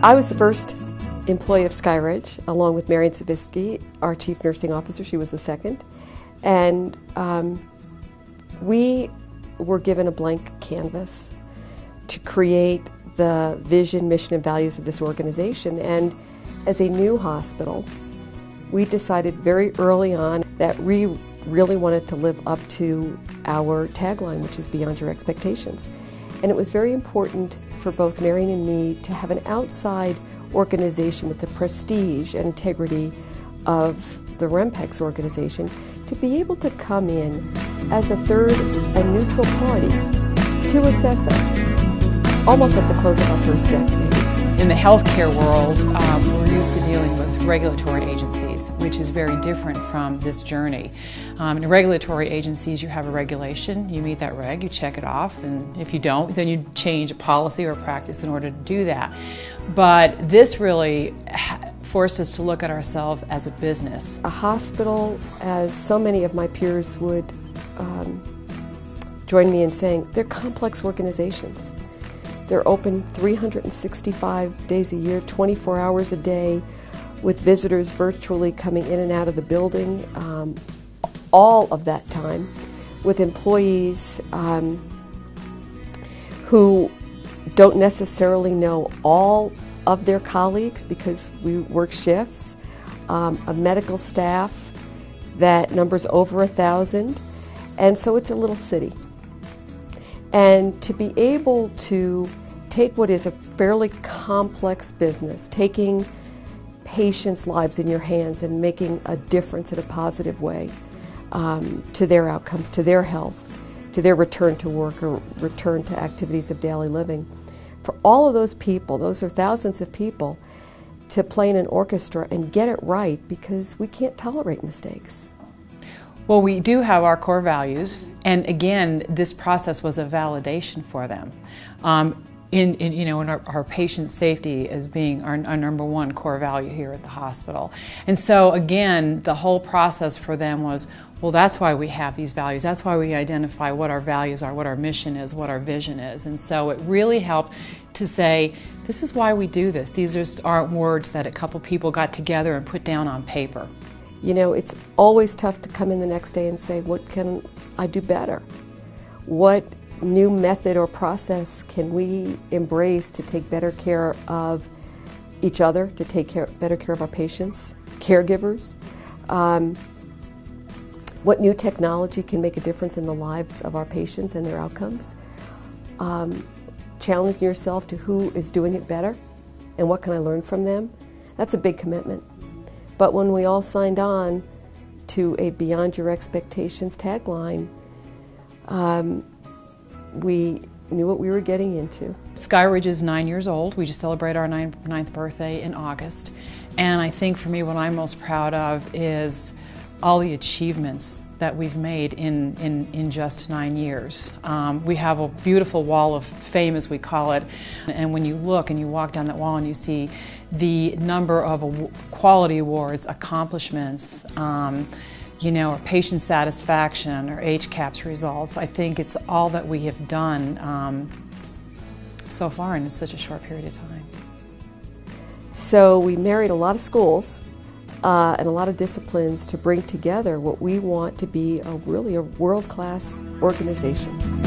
I was the first employee of SkyRidge, along with Marian Savitsky, our chief nursing officer. She was the second. And we were given a blank canvas to create the vision, mission, and values of this organization. And as a new hospital, we decided very early on that we really wanted to live up to our tagline, which is Beyond Your Expectations. And it was very important for both Marian and me to have an outside organization with the prestige and integrity of the RMPEx organization to be able to come in as a third and neutral party to assess us, almost at the close of our first decade. In the healthcare world, we're used to dealing with regulatory agencies, which is very different from this journey. In regulatory agencies, you have a regulation, you meet that reg, you check it off, and if you don't, then you change a policy or a practice in order to do that. But this really forced us to look at ourselves as a business. A hospital, as so many of my peers would join me in saying, they're complex organizations. They're open 365 days a year, 24 hours a day, with visitors virtually coming in and out of the building all of that time, with employees who don't necessarily know all of their colleagues because we work shifts, a medical staff that numbers over 1,000, and so it's a little city. And to be able to take what is a fairly complex business, taking patients' lives in your hands and making a difference in a positive way to their outcomes, to their health, to their return to work or return to activities of daily living. For all of those people, those are thousands of people, to play in an orchestra and get it right, because we can't tolerate mistakes. Well, we do have our core values, and again, this process was a validation for them. In our patient safety as being our number one core value here at the hospital. And so again, the whole process for them was, well, that's why we have these values. That's why we identify what our values are, what our mission is, what our vision is. And so it really helped to say, this is why we do this. These just aren't words that a couple people got together and put down on paper. You know, it's always tough to come in the next day and say, what can I do better? What new method or process can we embrace to take better care of each other, to take better care of our patients, caregivers? What new technology can make a difference in the lives of our patients and their outcomes? Challenging yourself to who is doing it better and what can I learn from them? That's a big commitment. But when we all signed on to a Beyond Your Expectations tagline, we knew what we were getting into. SkyRidge is 9 years old. We just celebrated our ninth birthday in August. And I think for me what I'm most proud of is all the achievements that we've made in just 9 years. We have a beautiful wall of fame, as we call it, and when you look and you walk down that wall and you see the number of quality awards, accomplishments, our patient satisfaction, or HCAHPS results, I think it's all that we have done so far in such a short period of time. So we married a lot of schools and a lot of disciplines to bring together what we want to be really a world-class organization.